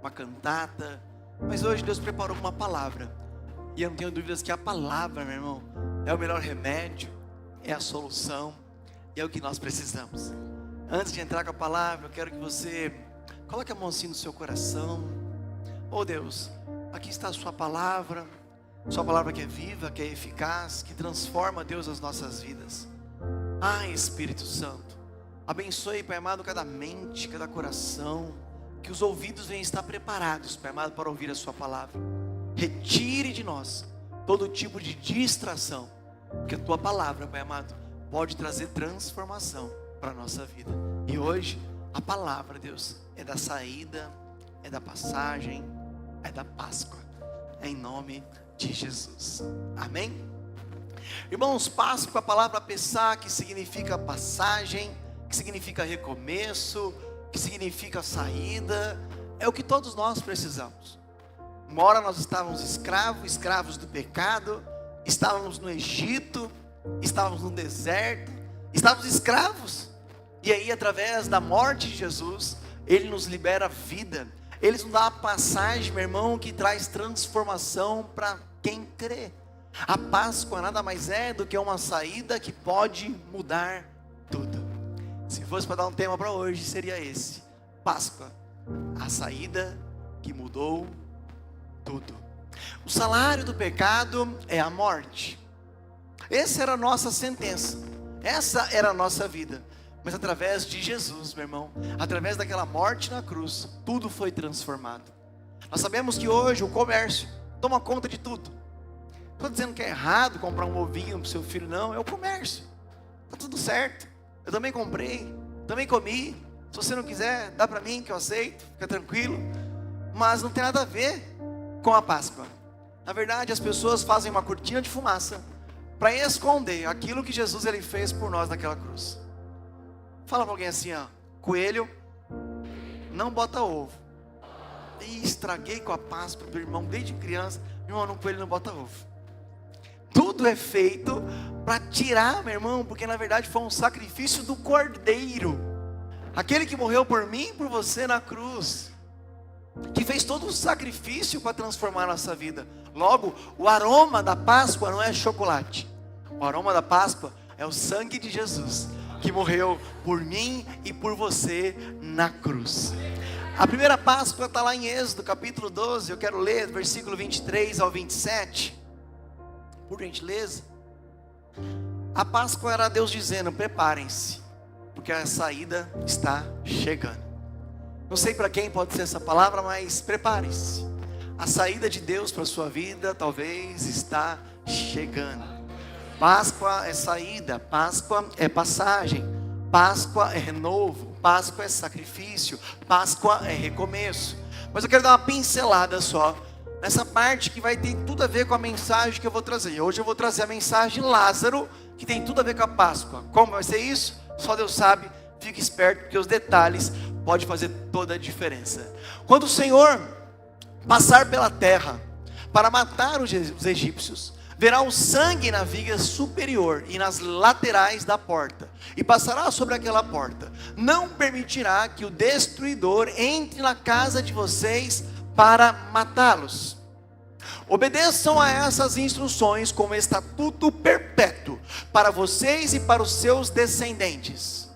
uma cantata, mas hoje Deus preparou uma palavra. E eu não tenho dúvidas que a palavra, meu irmão, é o melhor remédio, é a solução, é o que nós precisamos. Antes de entrar com a palavra, eu quero que você coloque a mão assim no seu coração. Oh Deus, aqui está a sua palavra que é viva, que é eficaz, que transforma, Deus, as nossas vidas. Espírito Santo, abençoe, Pai amado, cada mente, cada coração, que os ouvidos venham estar preparados, Pai amado, para ouvir a sua palavra. Retire de nós todo tipo de distração, porque a tua palavra, Pai amado, pode trazer transformação para a nossa vida. E hoje, a palavra, Deus, é da saída, é da passagem, é da Páscoa, em nome de Jesus, amém? Irmãos, Páscoa, a palavra Pessah, que significa passagem, que significa recomeço, que significa saída, é o que todos nós precisamos. Uma hora nós estávamos escravos do pecado, estávamos no Egito, estávamos no deserto, estávamos escravos, e aí através da morte de Jesus, Ele nos libera vida, Ele nos dá a passagem, meu irmão, que traz transformação para quem crê. A Páscoa nada mais é do que uma saída que pode mudar tudo. Se fosse para dar um tema para hoje, seria esse: Páscoa, a saída que mudou tudo. O salário do pecado é a morte. Essa era a nossa sentença, essa era a nossa vida. Mas através de Jesus, meu irmão, através daquela morte na cruz, tudo foi transformado. Nós sabemos que hoje o comércio toma conta de tudo. Estou dizendo que é errado comprar um ovinho para o seu filho, não, é o comércio. Está tudo certo, eu também comprei, também comi. Se você não quiser, dá para mim que eu aceito, fica tranquilo. Mas não tem nada a ver com a Páscoa. Na verdade, as pessoas fazem uma cortina de fumaça para esconder aquilo que Jesus ele fez por nós naquela cruz. Fala para alguém assim, coelho não bota ovo. E estraguei com a Páscoa do irmão desde criança. Meu irmão, coelho não bota ovo. Tudo é feito para tirar, meu irmão, porque na verdade foi um sacrifício do Cordeiro, aquele que morreu por mim e por você na cruz, que fez todo o sacrifício para transformar a nossa vida. Logo, o aroma da Páscoa não é chocolate. O aroma da Páscoa é o sangue de Jesus, que morreu por mim e por você na cruz. A primeira Páscoa está lá em Êxodo, capítulo 12. Eu quero ler versículo 23 ao 27. Por gentileza. A Páscoa era Deus dizendo: preparem-se, porque a saída está chegando. Não sei para quem pode ser essa palavra, mas preparem-se. A saída de Deus para a sua vida talvez está chegando. Páscoa é saída, Páscoa é passagem, Páscoa é renovo, Páscoa é sacrifício, Páscoa é recomeço. Mas eu quero dar uma pincelada só nessa parte que vai ter tudo a ver com a mensagem que eu vou trazer. Hoje eu vou trazer a mensagem de Lázaro, que tem tudo a ver com a Páscoa. Como vai ser isso? Só Deus sabe. Fique esperto, porque os detalhes podem fazer toda a diferença. Quando o Senhor passar pela terra para matar os egípcios, verá o sangue na viga superior e nas laterais da porta, e passará sobre aquela porta. Não permitirá que o destruidor entre na casa de vocês para matá-los. Obedeçam a essas instruções como estatuto perpétuo para vocês e para os seus descendentes.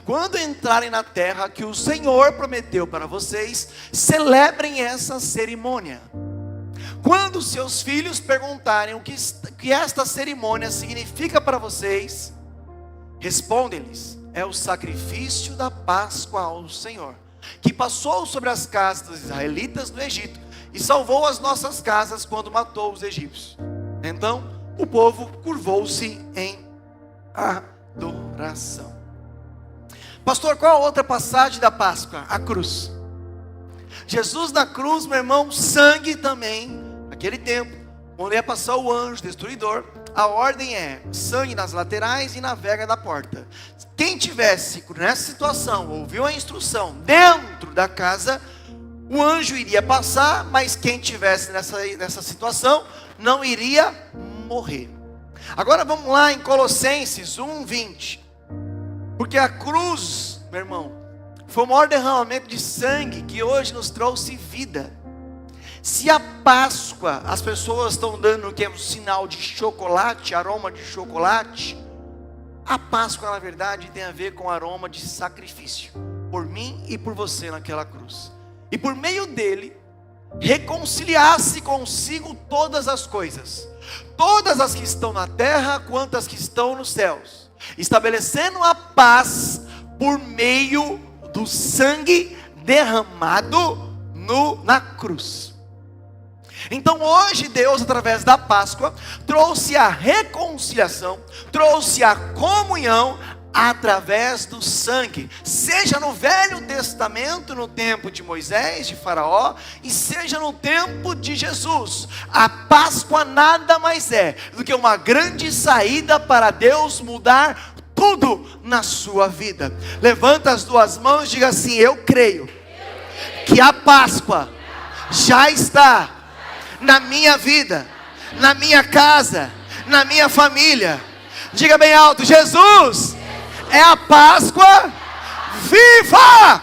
Quando entrarem na terra que o Senhor prometeu para vocês, celebrem essa cerimônia. Quando seus filhos perguntarem o que esta cerimônia significa para vocês, respondem-lhes: é o sacrifício da Páscoa ao Senhor, que passou sobre as casas dos israelitas no Egito e salvou as nossas casas quando matou os egípcios. Então o povo curvou-se em adoração. Pastor, qual a outra passagem da Páscoa? A cruz. Jesus na cruz, meu irmão, sangue também. Naquele tempo, quando ia passar o anjo destruidor, a ordem é sangue nas laterais e na vega da porta. Quem tivesse nessa situação, ouviu a instrução dentro da casa, o anjo iria passar, mas quem tivesse nessa situação não iria morrer. Agora vamos lá em Colossenses 1:20. Porque a cruz, meu irmão, Foi o maior derramamento de sangue que hoje nos trouxe vida. Se a Páscoa, as pessoas estão dando o que é um sinal de chocolate, aroma de chocolate, a Páscoa na verdade tem a ver com aroma de sacrifício, por mim e por você naquela cruz. E por meio dele, reconciliar-se consigo todas as coisas, todas as que estão na terra, quanto as que estão nos céus, estabelecendo a paz por meio do sangue derramado na cruz. Então hoje Deus, através da Páscoa, trouxe a reconciliação, trouxe a comunhão através do sangue, seja no Velho Testamento, no tempo de Moisés, de Faraó, e seja no tempo de Jesus. A Páscoa nada mais é do que uma grande saída para Deus mudar tudo na sua vida. Levanta as duas mãos e diga assim: eu creio que a Páscoa já está na minha vida, na minha casa, na minha família. Diga bem alto: Jesus é a Páscoa viva!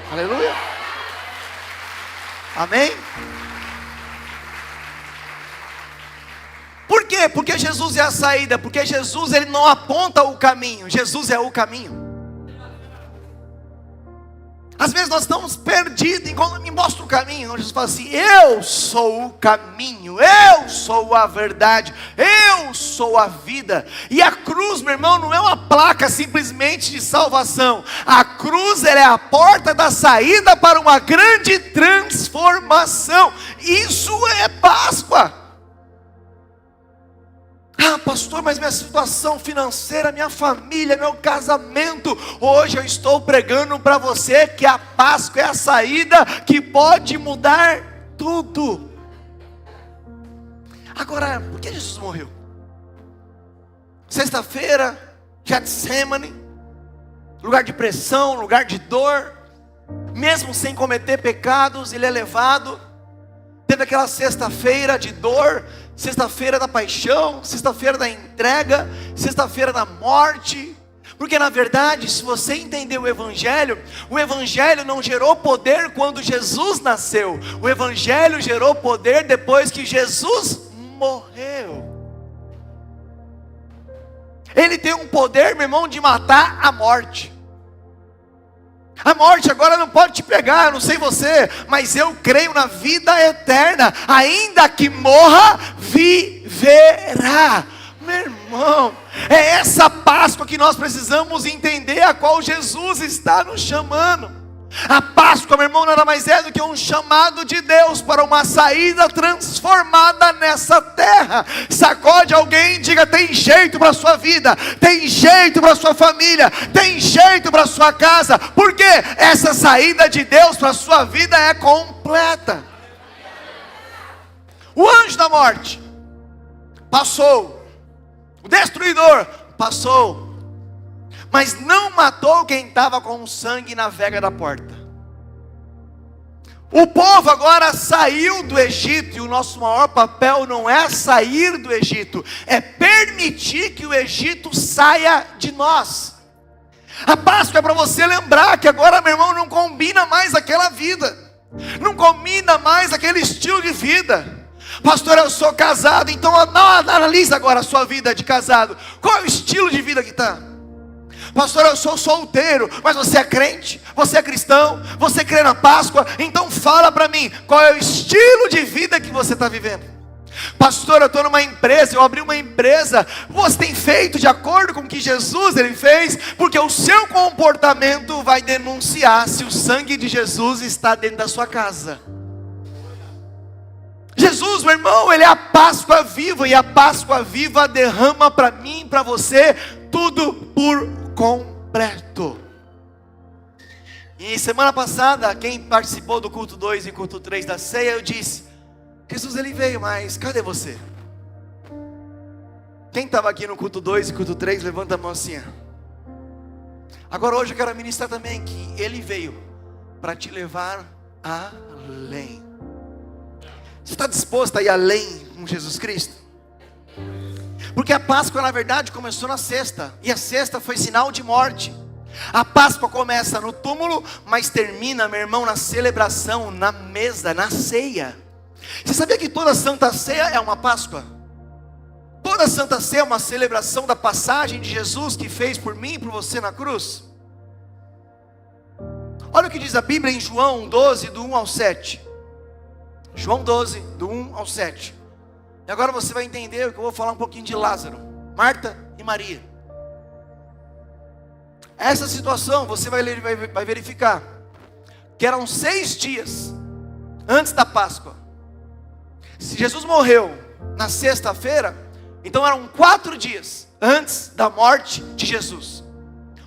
Aleluia! Amém? Por quê? Porque Jesus é a saída. Porque Jesus, ele não aponta o caminho, Jesus é o caminho. Às vezes nós estamos perdidos, enquanto me mostra o caminho, Jesus fala assim: eu sou o caminho, eu sou a verdade, eu sou a vida. E a cruz, meu irmão, não é uma placa simplesmente de salvação. A cruz, ela é a porta da saída para uma grande transformação. Isso é Páscoa. Ah, pastor, mas minha situação financeira, minha família, meu casamento. Hoje eu estou pregando para você que a Páscoa é a saída que pode mudar tudo. Agora, por que Jesus morreu? Sexta-feira, Getsemane, lugar de pressão, lugar de dor. Mesmo sem cometer pecados, ele é levado. Teve aquela sexta-feira de dor, sexta-feira da paixão, sexta-feira da entrega, sexta-feira da morte. Porque na verdade, se você entender o Evangelho não gerou poder quando Jesus nasceu. O Evangelho gerou poder depois que Jesus morreu. Ele tem um poder, meu irmão, de matar a morte. A morte agora não pode te pegar, eu não sei você, mas eu creio na vida eterna. Ainda que morra, viverá. Meu irmão, é essa Páscoa que nós precisamos entender, a qual Jesus está nos chamando. A Páscoa, meu irmão, nada mais é do que um chamado de Deus para uma saída transformada nessa terra. Sacode alguém e diga: tem jeito para a sua vida, tem jeito para a sua família, tem jeito para a sua casa. Porque essa saída de Deus para a sua vida é completa. O anjo da morte passou, o destruidor passou, mas não matou quem estava com o sangue na vega da porta. O povo agora saiu do Egito, e o nosso maior papel não é sair do Egito, é permitir que o Egito saia de nós. A Páscoa é para você lembrar que agora, meu irmão, não combina mais aquela vida, não combina mais aquele estilo de vida. Pastor, eu sou casado, então não analisa agora a sua vida de casado. Qual é o estilo de vida que está? Pastor, eu sou solteiro, mas você é crente, você é cristão, você crê na Páscoa, então fala para mim, qual é o estilo de vida que você está vivendo? Pastor, eu estou numa empresa, eu abri uma empresa. Você tem feito de acordo com o que Jesus ele fez? Porque o seu comportamento vai denunciar se o sangue de Jesus está dentro da sua casa. Jesus, meu irmão, ele é a Páscoa viva, e a Páscoa viva derrama para mim e para você tudo por completo. E semana passada, quem participou do culto 2 e culto 3 da ceia, eu disse: Jesus ele veio, mas cadê você? Quem estava aqui no culto 2 e culto 3, levanta a mão assim. Agora hoje eu quero ministrar também que ele veio para te levar além. Você está disposto a ir além com Jesus Cristo? Porque a Páscoa na verdade começou na sexta, e a sexta foi sinal de morte. A Páscoa começa no túmulo, mas termina, meu irmão, na celebração, na mesa, na ceia. Você sabia que toda Santa Ceia é uma Páscoa? Toda Santa Ceia é uma celebração da passagem de Jesus que fez por mim e por você na cruz. Olha o que diz a Bíblia em João 12, do 1 ao 7. João 12, do 1 ao 7. E agora você vai entender que eu vou falar um pouquinho de Lázaro, Marta e Maria. Essa situação você vai verificar que eram 6 dias antes da Páscoa. Se Jesus morreu na sexta-feira, então eram 4 dias antes da morte de Jesus.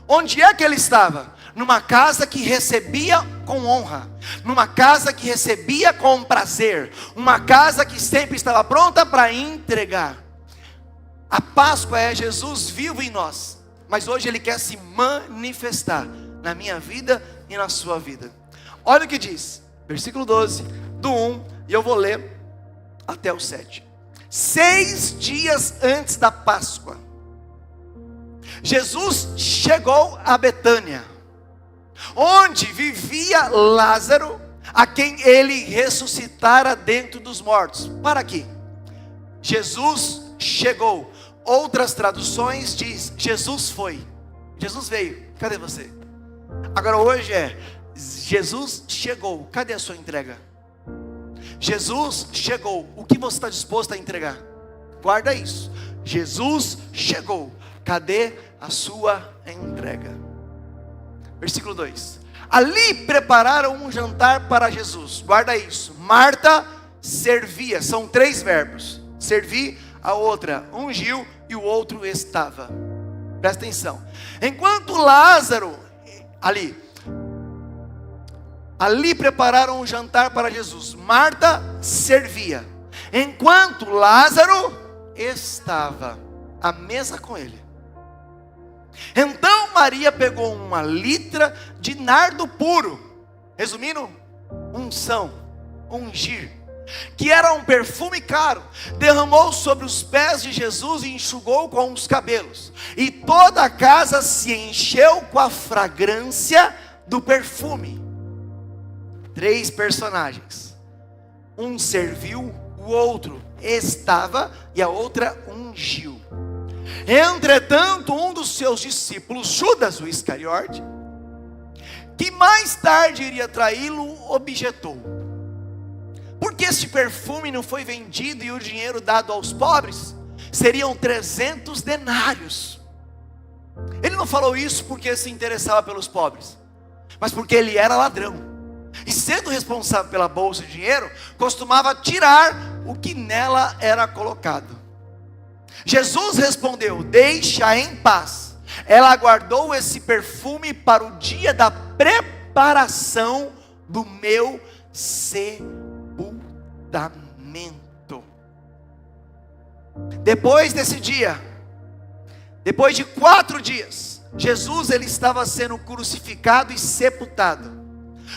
Onde é que ele estava? Numa casa que recebia com honra, numa casa que recebia com prazer, uma casa que sempre estava pronta para entregar. A Páscoa é Jesus vivo em nós, mas hoje Ele quer se manifestar na minha vida e na sua vida. Olha o que diz, versículo 12, do 1, e eu vou ler até o 7. 6 dias antes da Páscoa, Jesus chegou a Betânia, onde vivia Lázaro, a quem ele ressuscitara dentre dos mortos. Para aqui, Jesus chegou. Outras traduções diz, Jesus foi. Jesus veio, cadê você? Agora hoje é, Jesus chegou, cadê a sua entrega? Jesus chegou, o que você está disposto a entregar? Guarda isso, Jesus chegou, cadê a sua entrega? Versículo 2. Ali prepararam um jantar para Jesus. Guarda isso. Marta servia. São 3 verbos. Servir, a outra ungiu e o outro estava. Presta atenção. Enquanto Lázaro, ali prepararam um jantar para Jesus. Marta servia. Enquanto Lázaro estava à mesa com ele. Então Maria pegou uma litra de nardo puro, resumindo, unção, ungir, que era um perfume caro, derramou sobre os pés de Jesus e enxugou com os cabelos, e toda a casa se encheu com a fragrância do perfume. 3 personagens, um serviu, o outro estava e a outra ungiu. Entretanto, um dos seus discípulos, Judas o Iscariote, que mais tarde iria traí-lo, objetou: por que este perfume não foi vendido e o dinheiro dado aos pobres? Seriam 300 denários. Ele não falou isso porque se interessava pelos pobres, mas porque ele era ladrão, e sendo responsável pela bolsa de dinheiro, costumava tirar o que nela era colocado. Jesus respondeu: deixa em paz. Ela aguardou esse perfume para o dia da preparação do meu sepultamento. Depois desse dia, depois de 4 dias, Jesus ele estava sendo crucificado e sepultado.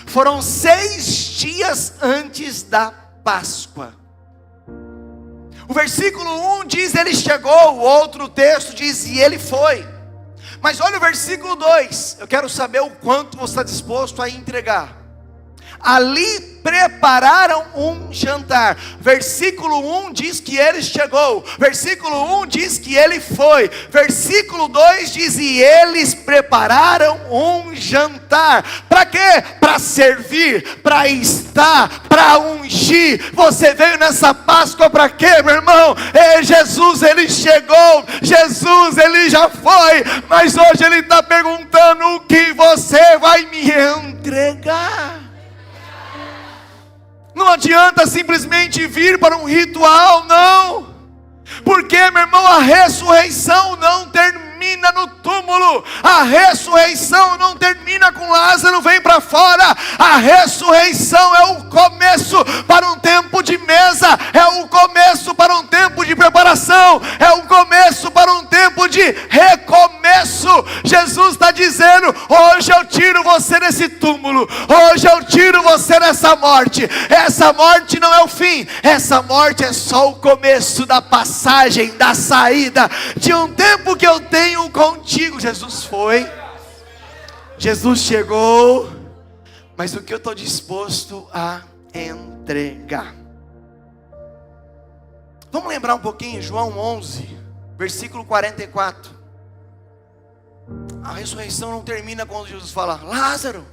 Foram 6 dias antes da Páscoa. O versículo 1 diz ele chegou, o outro texto diz e ele foi. Mas olha o versículo 2, eu quero saber o quanto você está disposto a entregar. Ali prepararam um jantar. Versículo 1 diz que ele chegou. Versículo 1 diz que ele foi. Versículo 2 diz e eles prepararam um jantar. Para quê? Para servir, para estar, para ungir. Você veio nessa Páscoa para quê, meu irmão? Jesus ele chegou, Jesus ele já foi, mas hoje ele está perguntando: o que você vai me entregar? Não adianta simplesmente vir para um ritual, não. Porque, meu irmão, a ressurreição não termina no túmulo. A ressurreição não termina com Lázaro vem para fora. A ressurreição é o começo para um tempo de mesa. É o começo para um tempo de preparação. É o começo para um tempo de recomeço. Jesus está dizendo: hoje eu tiro você desse túmulo. Hoje eu tiro você dessa morte. Essa morte não é o fim. Essa morte é só o começo da passagem, da saída de um tempo que eu tenho contigo. Jesus foi. Jesus chegou, mas o que eu estou disposto a entregar? Vamos lembrar um pouquinho, João 11, versículo 44. A ressurreição não termina quando Jesus fala: Lázaro,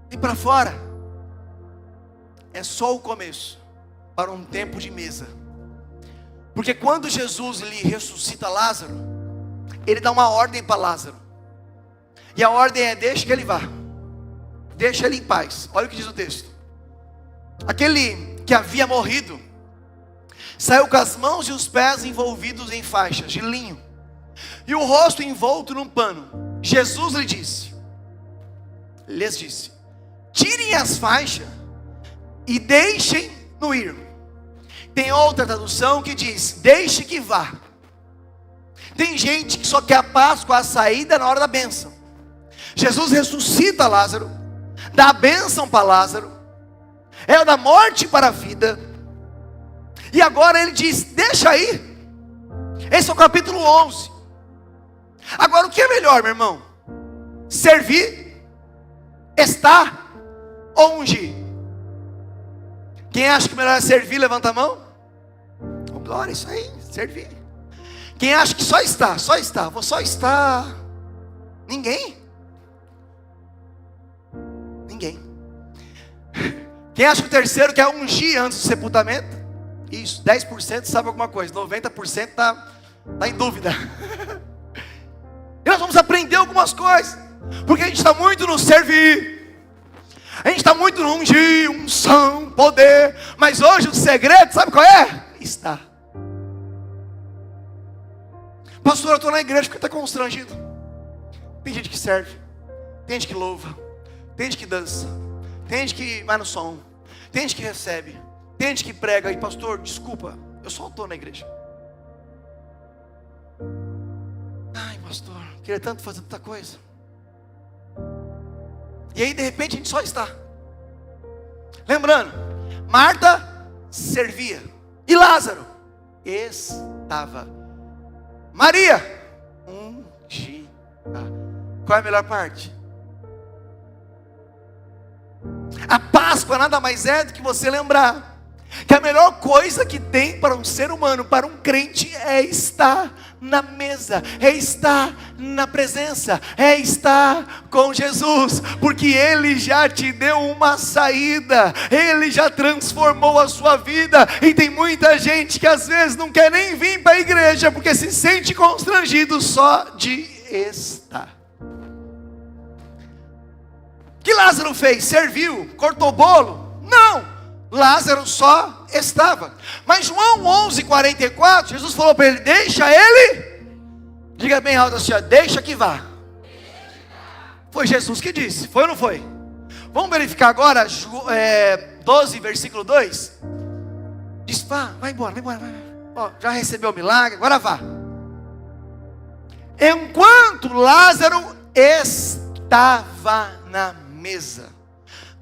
vem para fora. É só o começo para um tempo de mesa. Porque quando Jesus lhe ressuscita Lázaro, ele dá uma ordem para Lázaro. E a ordem é: deixa que ele vá, deixa ele em paz. Olha o que diz o texto. Aquele que havia morrido saiu com as mãos e os pés envolvidos em faixas de linho, e o rosto envolto num pano. Jesus lhes disse: tirem as faixas e deixem-no ir. Tem outra tradução que diz: deixe que vá. Tem gente que só quer a Páscoa, a saída na hora da bênção. Jesus ressuscita Lázaro, dá a bênção para Lázaro, é da morte para a vida, e agora ele diz: deixa aí. Esse é o capítulo 11. Agora, o que é melhor, meu irmão? Servir, estar ou ungir? Quem acha que melhor é servir, levanta a mão. Oh, glória, isso aí, servir. Quem acha que só está, vou só estar? Ninguém. Quem acha que o terceiro quer ungir antes do sepultamento? Isso, 10% sabe alguma coisa, 90% está em dúvida. E nós vamos aprender algumas coisas, porque a gente está muito no servir, a gente está muito no ungir, unção, poder. Mas hoje o segredo, sabe qual é? Está. Pastor, eu estou na igreja porque está constrangido. Tem gente que serve, tem gente que louva, tem gente que dança, tem gente que vai no som, tem gente que recebe, tem gente que prega. E pastor, desculpa, eu só estou na igreja. Ai, pastor, queria tanto fazer tanta coisa. E aí de repente a gente só está. Lembrando, Marta servia e Lázaro estava. Maria ungia. Qual é a melhor parte? A Páscoa nada mais é do que você lembrar que a melhor coisa que tem para um ser humano, para um crente, é estar na mesa, é estar na presença, é estar com Jesus, porque Ele já te deu uma saída, Ele já transformou a sua vida. E tem muita gente que às vezes não quer nem vir para a igreja, porque se sente constrangido só de estar. O que Lázaro fez? Serviu? Cortou bolo? Não! Lázaro só estava. Mas João 11:44, Jesus falou para ele: deixa ele. Diga bem alto assim: deixa que vá. Foi Jesus que disse, foi ou não foi? Vamos verificar agora 12, versículo 2. Diz: vai embora. Ó, já recebeu o milagre, agora vá. Enquanto Lázaro estava na mesa.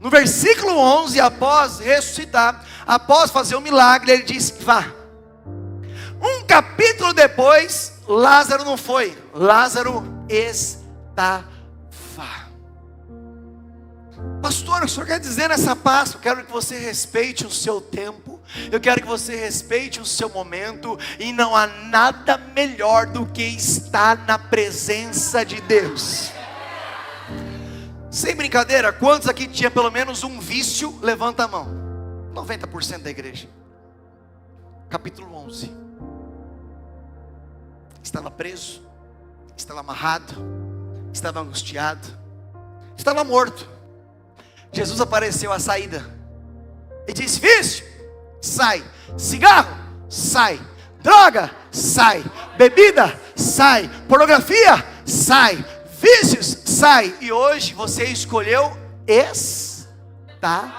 No versículo 11, após ressuscitar, após fazer o milagre, ele disse: vá. Um capítulo depois, Lázaro não foi, Lázaro estava. Pastor, o senhor quer dizer nessa Páscoa? Eu quero que você respeite o seu tempo, eu quero que você respeite o seu momento, e não há nada melhor do que estar na presença de Deus. Sem brincadeira, quantos aqui tinha pelo menos um vício? Levanta a mão. 90% da igreja. Capítulo 11. Estava preso, estava amarrado, estava angustiado, estava morto. Jesus apareceu à saída e disse: vício, sai. Cigarro, sai. Droga, sai. Bebida, sai. Pornografia, sai. Vícios, sai. E hoje você escolheu estar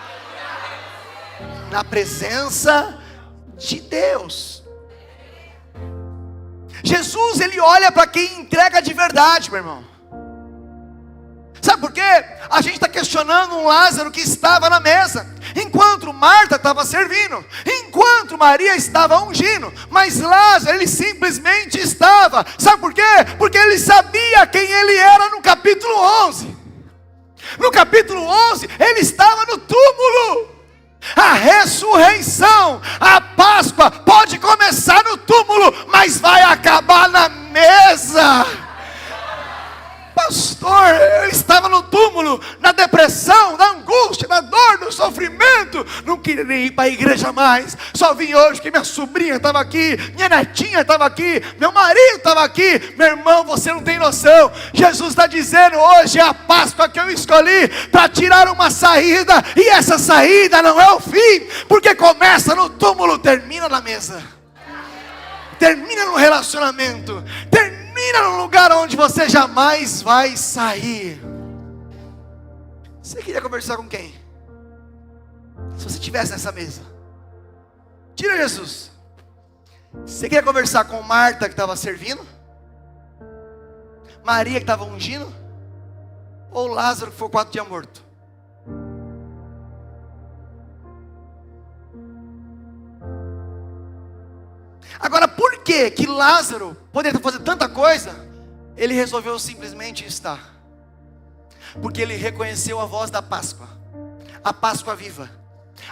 na presença de Deus. Jesus, ele olha para quem entrega de verdade, meu irmão. Sabe por quê? A gente está questionando um Lázaro que estava na mesa, enquanto Marta estava servindo, enquanto enquanto Maria estava ungindo, mas Lázaro, ele simplesmente estava. Sabe por quê? Porque ele sabia quem ele era no capítulo 11. No capítulo 11, ele estava no túmulo. A ressurreição, a Páscoa pode começar no túmulo, mas vai acabar na mesa. Pastor, eu estava no túmulo, na depressão, na angústia, na dor, no sofrimento. Não queria nem ir para a igreja mais. Só vim hoje porque minha sobrinha estava aqui, minha netinha estava aqui, meu marido estava aqui. Meu irmão, você não tem noção. Jesus está dizendo: hoje é a Páscoa que eu escolhi para tirar uma saída. E essa saída não é o fim, porque começa no túmulo, termina na mesa. Termina no relacionamento. Termina num lugar onde você jamais vai sair. Você queria conversar com quem? Se você estivesse nessa mesa, tira Jesus. Você queria conversar com Marta, que estava servindo? Maria, que estava ungindo? Ou Lázaro, que foi 4 dias morto? Agora, por que Lázaro poderia fazer tanta coisa? Ele resolveu simplesmente estar. Porque ele reconheceu a voz da Páscoa. A Páscoa viva.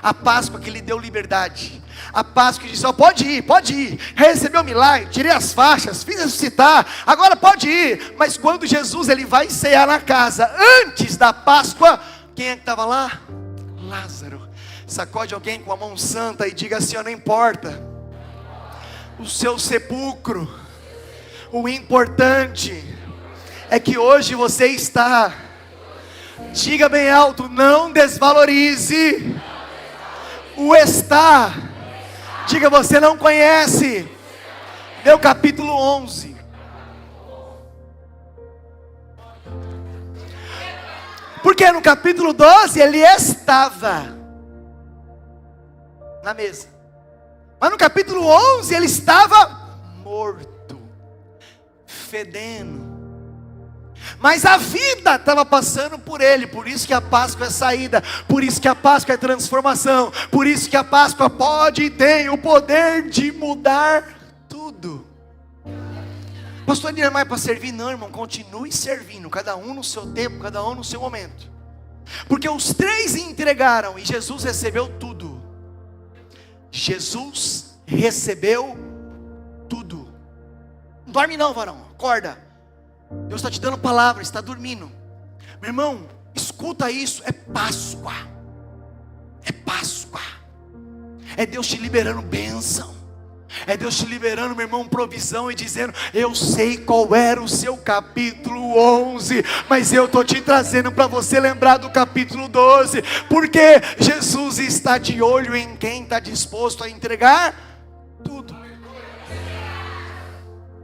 A Páscoa que lhe deu liberdade. A Páscoa que disse: ó, pode ir. Recebeu o milagre, tirei as faixas, fiz ressuscitar, agora pode ir. Mas quando Jesus ele vai cear na casa, antes da Páscoa, quem é que estava lá? Lázaro. Sacode alguém com a mão santa e diga assim: ó, não importa o seu sepulcro, o importante é que hoje você está. Diga bem alto: não desvalorize o estar. Diga: você não conhece meu capítulo 11. Porque no capítulo 12 ele estava na mesa. Mas no capítulo 11 ele estava morto, fedendo. Mas a vida estava passando por ele. Por isso que a Páscoa é saída. Por isso que a Páscoa é transformação. Por isso que a Páscoa pode e tem o poder de mudar tudo. Pastor, não é mais para servir? Não, irmão, continue servindo. Cada um no seu tempo, cada um no seu momento. Porque os 3 entregaram e Jesus recebeu tudo. Jesus recebeu tudo. Não dorme não, varão, acorda. Deus está te dando palavra, está dormindo. Meu irmão, escuta isso, é Páscoa. É Páscoa. É Deus te liberando bênção. É Deus te liberando, meu irmão, provisão e dizendo: eu sei qual era o seu capítulo 11, mas eu estou te trazendo para você lembrar do capítulo 12, porque Jesus está de olho em quem está disposto a entregar tudo.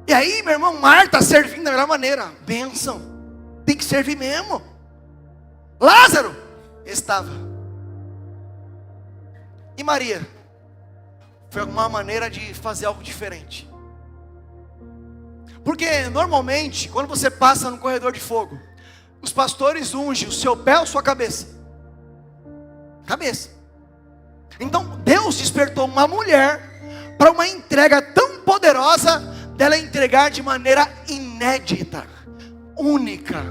E aí, meu irmão, Marta servindo da melhor maneira, bênção, tem que servir mesmo. Lázaro estava. E Maria? Foi alguma maneira de fazer algo diferente. Porque normalmente, quando você passa no corredor de fogo, os pastores ungem o seu pé ou sua cabeça? Cabeça. Então Deus despertou uma mulher para uma entrega tão poderosa, dela entregar de maneira inédita, única.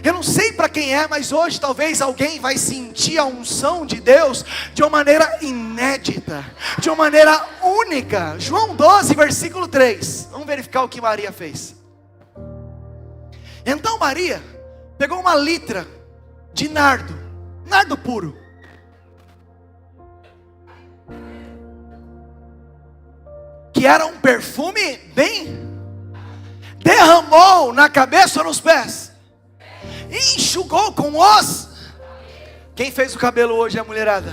Eu não sei para quem é, mas hoje talvez alguém vai sentir a unção de Deus de uma maneira inédita, de uma maneira única. João 12, versículo 3. Vamos verificar o que Maria fez. Então Maria pegou uma litra de nardo puro. Que era um perfume bem, derramou na cabeça ou nos pés? Enxugou com os. Quem fez o cabelo hoje é a mulherada.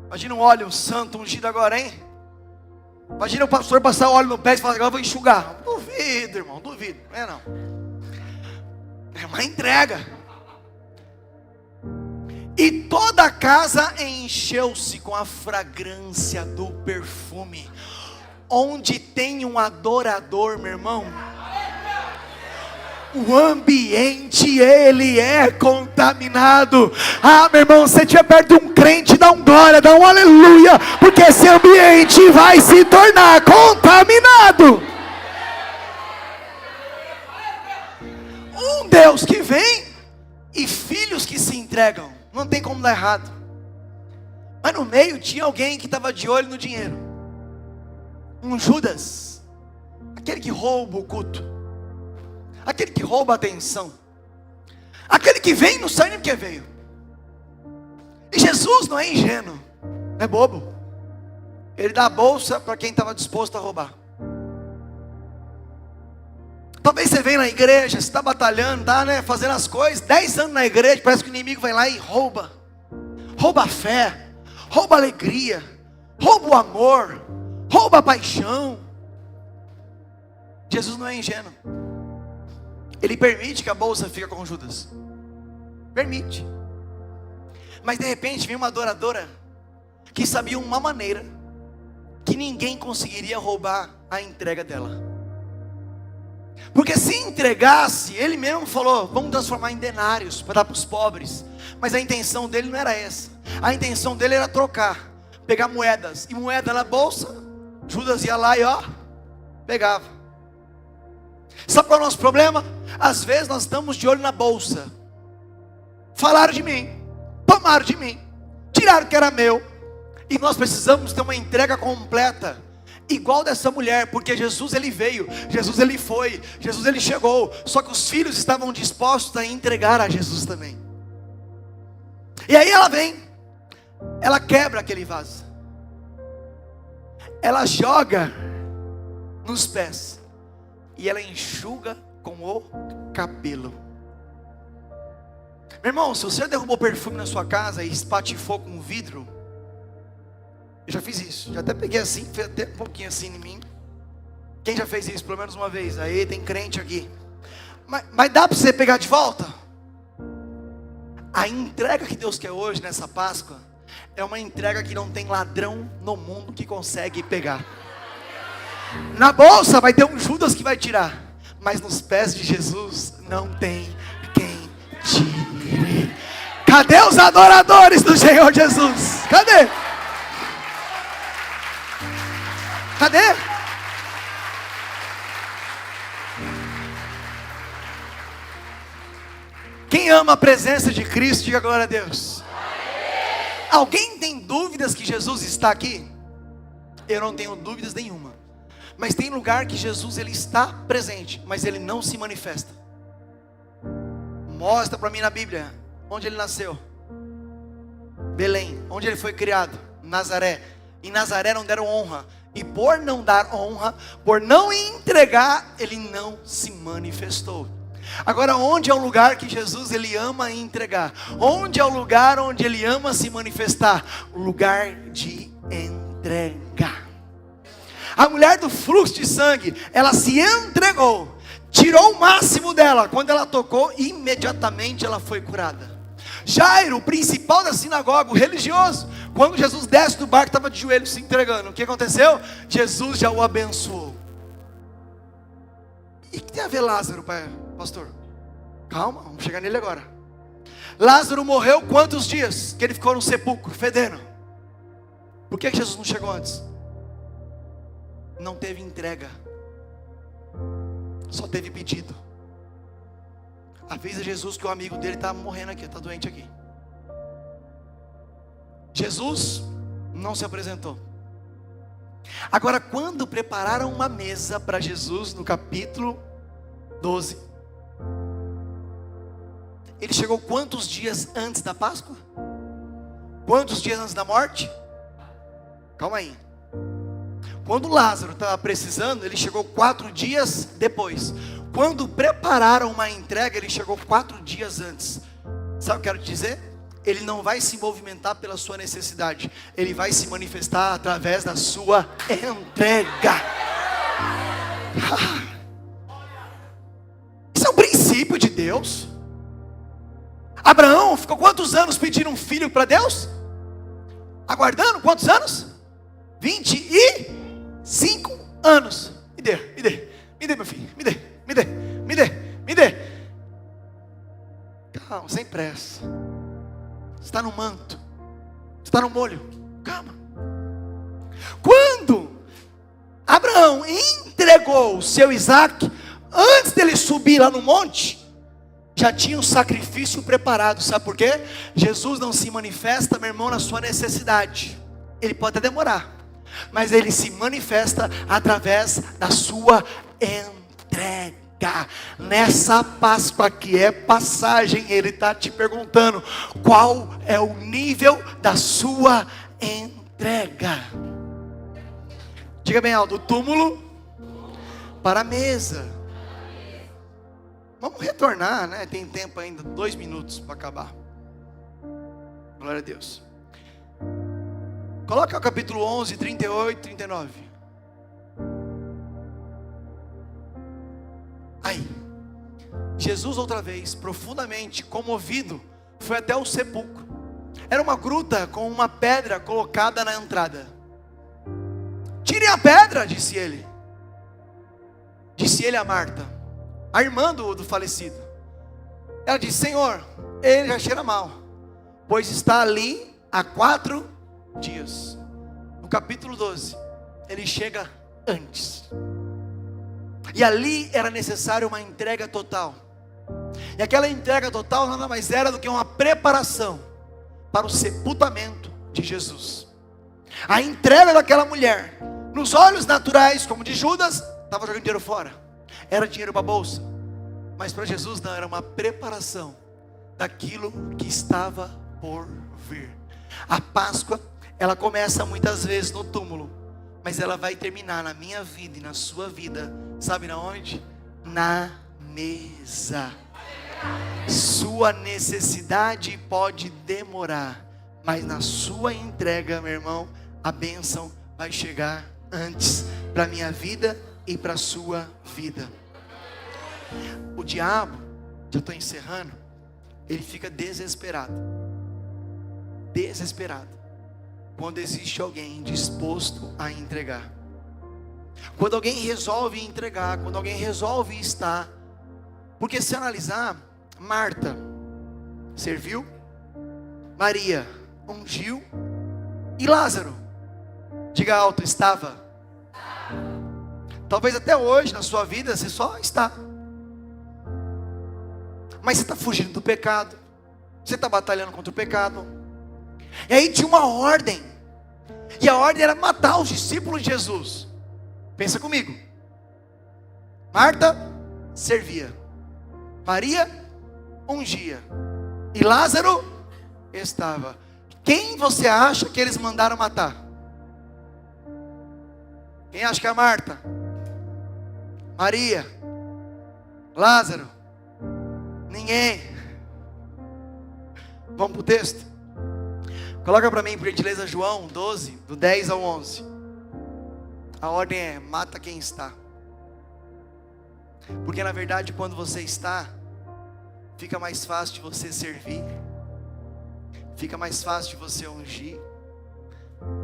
Imagina um óleo santo ungido agora, hein? Imagina o pastor passar o óleo no pé e falar: agora eu vou enxugar. Duvido, irmão, duvido. Não é não. É uma entrega. E toda a casa encheu-se com a fragrância do perfume. Onde tem um adorador, meu irmão, o ambiente ele é contaminado. Ah, meu irmão, se você estiver perto de um crente, dá um glória, dá um aleluia, porque esse ambiente vai se tornar contaminado. Um Deus que vem e filhos que se entregam, não tem como dar errado. Mas no meio tinha alguém que estava de olho no dinheiro, um Judas, aquele que rouba o culto, aquele que rouba a atenção, aquele que vem e não sabe nem porque veio. E Jesus não é ingênuo, não é bobo. Ele dá a bolsa para quem estava disposto a roubar. Talvez você venha na igreja, você está batalhando, está, né, fazendo as coisas, 10 anos na igreja, parece que o inimigo vai lá e rouba a fé, rouba a alegria, rouba o amor, rouba a paixão. Jesus não é ingênuo. Ele permite que a bolsa fique com Judas, permite. Mas de repente vem uma adoradora que sabia uma maneira que ninguém conseguiria roubar a entrega dela. Porque se entregasse, ele mesmo falou, vamos transformar em denários para dar para os pobres. Mas a intenção dele não era essa. A intenção dele era trocar, pegar moedas, e moeda na bolsa. Judas ia lá e ó, pegava. Sabe qual é o nosso problema? Às vezes nós estamos de olho na bolsa. Falaram de mim, tomaram de mim, tiraram o que era meu, e nós precisamos ter uma entrega completa, igual dessa mulher, porque Jesus ele veio, Jesus ele foi, Jesus ele chegou, só que os filhos estavam dispostos a entregar a Jesus também. E aí ela vem, ela quebra aquele vaso, ela joga nos pés, e ela enxuga com o cabelo. Meu irmão, se você derrubou perfume na sua casa e espatifou com vidro, eu já fiz isso, já até peguei assim, fez até um pouquinho assim em mim. Quem já fez isso pelo menos uma vez? Aí tem crente aqui. Mas dá para você pegar de volta? A entrega que Deus quer hoje nessa Páscoa é uma entrega que não tem ladrão no mundo que consegue pegar. Na bolsa vai ter um Judas que vai tirar, mas nos pés de Jesus não tem quem tire. Cadê os adoradores do Senhor Jesus? Cadê? Cadê? Quem ama a presença de Cristo, diga glória a Deus. Alguém tem dúvidas que Jesus está aqui? Eu não tenho dúvidas nenhuma. Mas tem lugar que Jesus ele está presente, mas ele não se manifesta. Mostra para mim na Bíblia onde ele nasceu. Belém. Onde ele foi criado? Nazaré. Em Nazaré não deram honra. E por não dar honra, por não entregar, ele não se manifestou. Agora, onde é o lugar que Jesus ele ama entregar? Onde é o lugar onde ele ama se manifestar? O lugar de entrega. A mulher do fluxo de sangue, ela se entregou, tirou o máximo dela. Quando ela tocou, imediatamente ela foi curada. Jairo, o principal da sinagoga, o religioso, quando Jesus desce do barco, estava de joelhos se entregando. O que aconteceu? Jesus já o abençoou. E o que tem a ver Lázaro, pastor? Calma, vamos chegar nele agora. Lázaro morreu quantos dias? Que ele ficou no sepulcro, fedendo. Por que Jesus não chegou antes? Não teve entrega, só teve pedido. Avisa Jesus que o amigo dele está morrendo aqui, está doente aqui. Jesus não se apresentou. Agora, quando prepararam uma mesa para Jesus, no capítulo 12, ele chegou quantos dias antes da Páscoa? Quantos dias antes da morte? Calma aí. Quando Lázaro estava precisando, ele chegou 4 dias depois. Quando prepararam uma entrega, ele chegou 4 dias antes. Sabe o que eu quero te dizer? Ele não vai se movimentar pela sua necessidade, ele vai se manifestar através da sua entrega. Isso é um princípio de Deus. Abraão ficou quantos anos pedindo um filho para Deus? Aguardando, quantos anos? 25 anos. Me dê, meu filho, me dê. está no manto, você está no molho. Calma. Quando Abraão entregou o seu Isaac, antes dele subir lá no monte, já tinha um sacrifício preparado. Sabe por quê? Jesus não se manifesta, meu irmão, na sua necessidade. Ele pode até demorar, mas ele se manifesta através da sua entrega. Nessa Páscoa que é passagem, ele está te perguntando: qual é o nível da sua entrega? Diga bem alto: do túmulo para a mesa. Vamos retornar, né? Tem tempo ainda, 2 minutos para acabar. Glória a Deus. Coloca o capítulo 11, 38, 39. Aí, Jesus outra vez, profundamente comovido, foi até o sepulcro. Era uma gruta com uma pedra colocada na entrada. Tirem a pedra, disse ele. Disse ele a Marta, a irmã do falecido. Ela disse: Senhor, ele já cheira mal, pois está ali há 4 dias. No capítulo 12, ele chega antes. E ali era necessário uma entrega total. E aquela entrega total nada mais era do que uma preparação para o sepultamento de Jesus. A entrega daquela mulher, nos olhos naturais, como de Judas, estava jogando dinheiro fora. Era dinheiro para a bolsa. Mas para Jesus não, era uma preparação daquilo que estava por vir. A Páscoa, ela começa muitas vezes no túmulo, mas ela vai terminar na minha vida e na sua vida, sabe na onde? Na mesa. Sua necessidade pode demorar, mas na sua entrega, meu irmão, a bênção vai chegar antes, para a minha vida e para a sua vida. O diabo, já estou encerrando, ele fica desesperado, quando existe alguém disposto a entregar. Quando alguém resolve entregar, quando alguém resolve estar. Porque se analisar, Marta serviu, Maria ungiu, e Lázaro, diga alto, estava. Talvez até hoje na sua vida você só está, mas você está fugindo do pecado, você está batalhando contra o pecado. E aí tinha uma ordem, e a ordem era matar os discípulos de Jesus. Pensa comigo. Marta servia, Maria ungia, e Lázaro estava. Quem você acha que eles mandaram matar? Quem acha que é a Marta? Maria? Lázaro? Ninguém. Vamos para o texto? Coloca para mim, por gentileza, João 12, do 10 ao 11. A ordem é: mata quem está. Porque na verdade, quando você está, fica mais fácil de você servir, fica mais fácil de você ungir,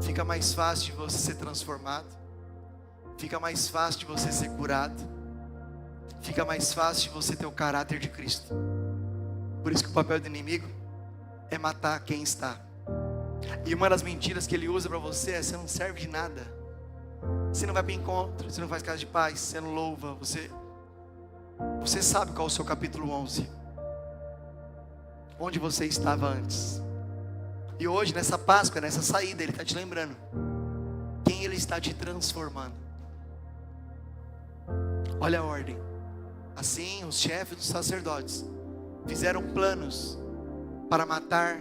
fica mais fácil de você ser transformado, fica mais fácil de você ser curado, fica mais fácil de você ter o caráter de Cristo. Por isso que o papel do inimigo é matar quem está. E uma das mentiras que ele usa para você é: você não serve de nada, você não vai para encontro, você não faz casa de paz, você não louva, você sabe qual é o seu capítulo 11, onde você estava antes. E hoje, nessa Páscoa, nessa saída, ele está te lembrando quem ele está te transformando. Olha a ordem. Assim, os chefes dos sacerdotes fizeram planos para matar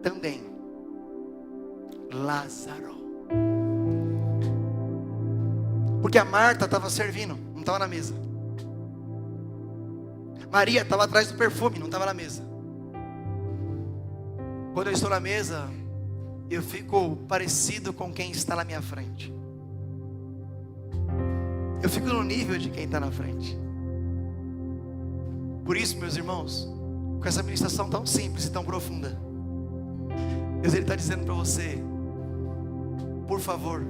também Lázaro. Porque a Marta estava servindo, não estava na mesa. Maria estava atrás do perfume, não estava na mesa. Quando eu estou na mesa, eu fico parecido com quem está na minha frente. Eu fico no nível de quem está na frente. Por isso, meus irmãos, com essa ministração tão simples e tão profunda, Deus está dizendo para você: por favor,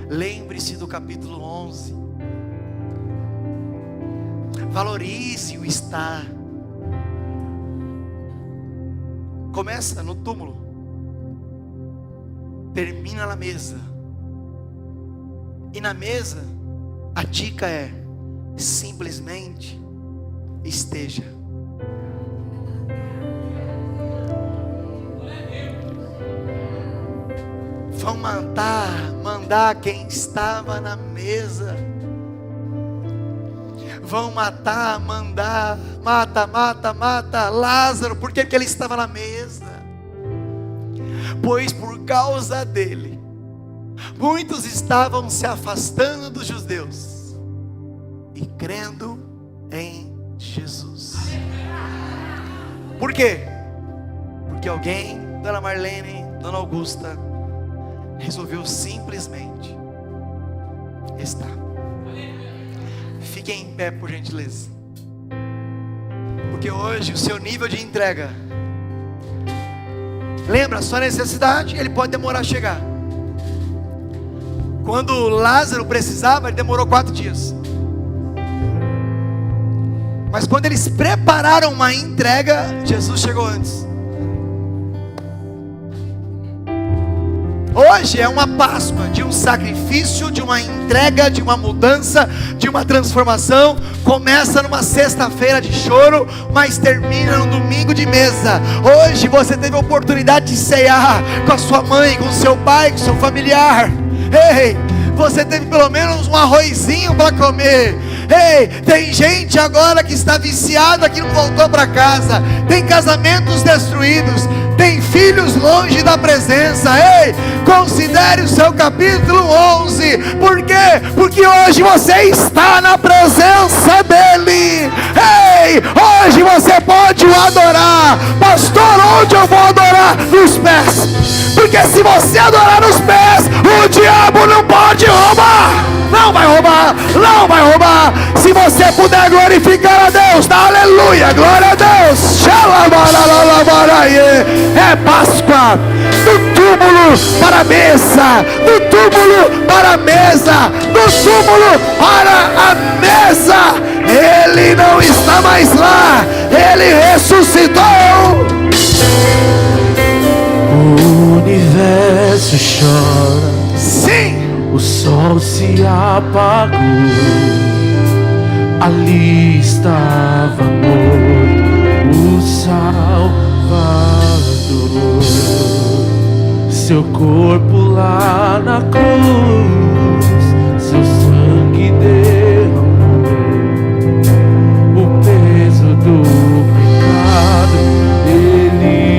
lembre-se do capítulo 11. Valorize o estar. Começa no túmulo, termina na mesa. E na mesa, a dica é: simplesmente esteja. Vão mandar quem estava na mesa. Vão mandar, mata Lázaro. Por que ele estava na mesa? Pois por causa dele, muitos estavam se afastando dos judeus e crendo em Jesus. Por quê? Porque alguém, Dona Marlene, Dona Augusta, resolveu simplesmente estar. Fiquem em pé, por gentileza. Porque hoje o seu nível de entrega, lembra, a sua necessidade, ele pode demorar a chegar. Quando Lázaro precisava, ele demorou 4 dias. Mas quando eles prepararam uma entrega, Jesus chegou antes. Hoje é uma Páscoa de um sacrifício, de uma entrega, de uma mudança, de uma transformação. Começa numa sexta-feira de choro, mas termina no domingo de mesa. Hoje você teve a oportunidade de cear com a sua mãe, com o seu pai, com o seu familiar. Ei, você teve pelo menos um arrozinho para comer. Ei, tem gente agora que está viciada, que não voltou para casa. Tem casamentos destruídos, tem filhos longe da presença. Ei, considere o seu capítulo 11. Por quê? Porque hoje você está na presença dele. Ei, hoje você pode o adorar. Pastor, onde eu vou adorar? Nos pés. Porque se você adorar nos pés, o diabo não pode roubar. Não vai roubar, não vai roubar. Se você puder glorificar a Deus, dá aleluia, glória a Deus. É Páscoa. Do túmulo para a mesa, do túmulo para a mesa, do túmulo para a mesa. Ele não está mais lá, ele ressuscitou. O universo chora. Sim. O sol se apagou, ali estava morto o Salvador. Seu corpo lá na cruz, seu sangue derramou o peso do pecado, ele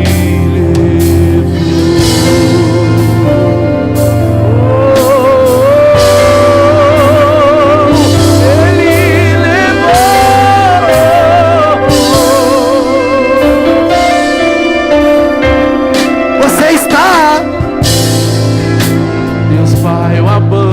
abandonado.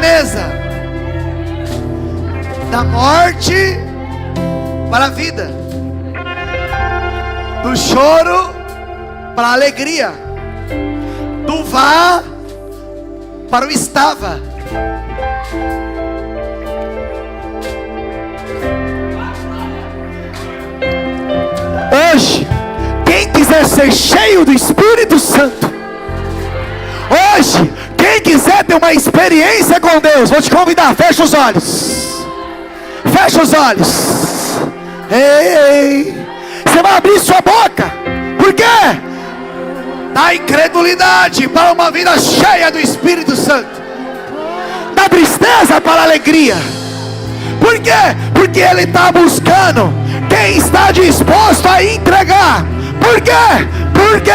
mesa da morte para a vida, do choro para a alegria, do vá para o estava. Hoje, quem quiser ser cheio do Espírito Santo, hoje, quem quiser ter uma experiência com Deus, vou te convidar, fecha os olhos. Fecha os olhos. Ei, você vai abrir sua boca. Por quê? Da incredulidade para uma vida cheia do Espírito Santo, da tristeza para a alegria. Por quê? Porque Ele está buscando quem está disposto a entregar. Por quê? Porque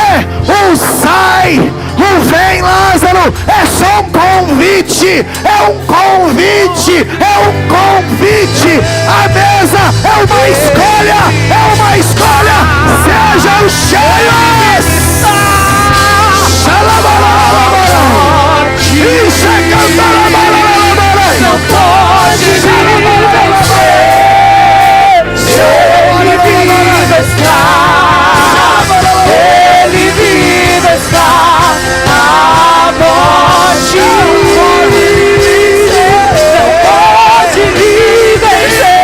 o sai, o vem Lázaro é só um convite. É um convite. É um convite. A mesa é uma escolha. É uma escolha. Sejam cheios. Não pode me vencer. Ele vive está. Ele vive está. A morte não pode me vencer.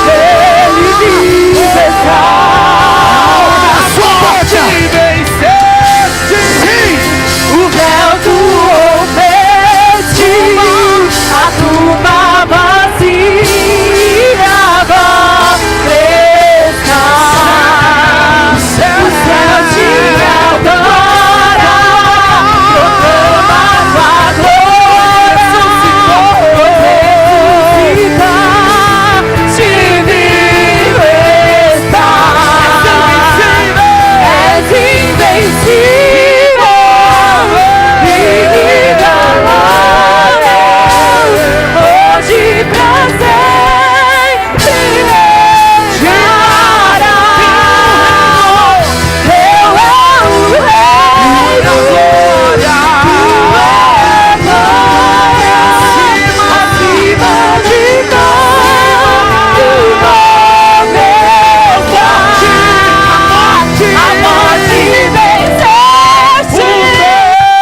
Ele vive está. A morte venceste. O véu tu rompeste. A tumba vazia vai prestar. O céu te adora, proclama tua glória. Ressuscitar, te vivo estar. És invencível, vive da glória. Hoje pra sempre reinará. Teu é o reino, glória, glória, acima de todo nome. A morte venceste,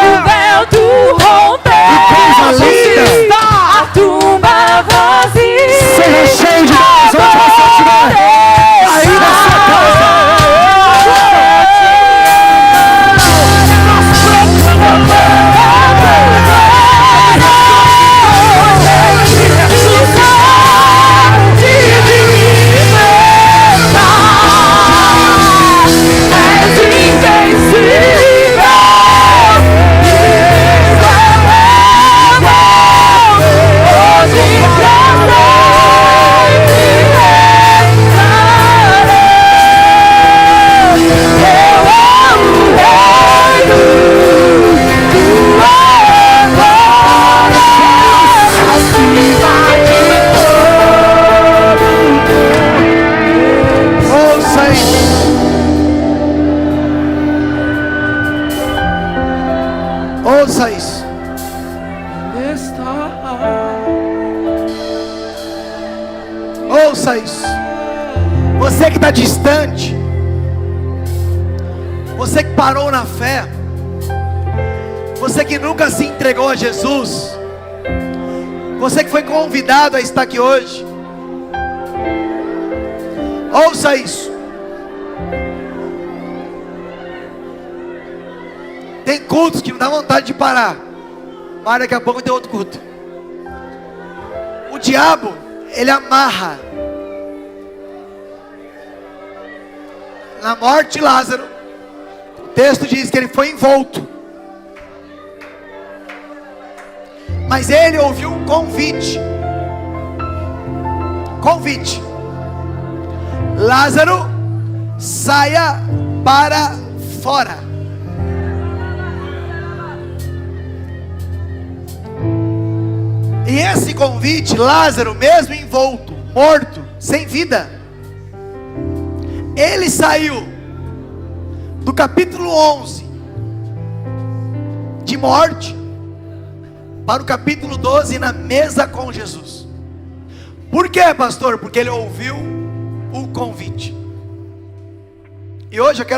o véu tu rompeste, a tumba vazia. Seja cheio de Deus onde você estiver. Aí na sua casa. Ouça isso. Ouça isso. Ouça isso. Você que está distante, você que parou na fé, você que nunca se entregou a Jesus, você que foi convidado a estar aqui hoje, ouça isso. Tem cultos que não dá vontade de parar, mas daqui a pouco tem outro culto. O diabo, ele amarra. Na morte de Lázaro, o texto diz que ele foi envolto. Mas ele ouviu um convite. Convite. Lázaro, saia para fora. E esse convite, Lázaro, mesmo envolto, morto, sem vida, ele saiu do capítulo 11 de morte para o capítulo 12, na mesa com Jesus. Por quê, pastor? Porque ele ouviu o convite. E hoje eu quero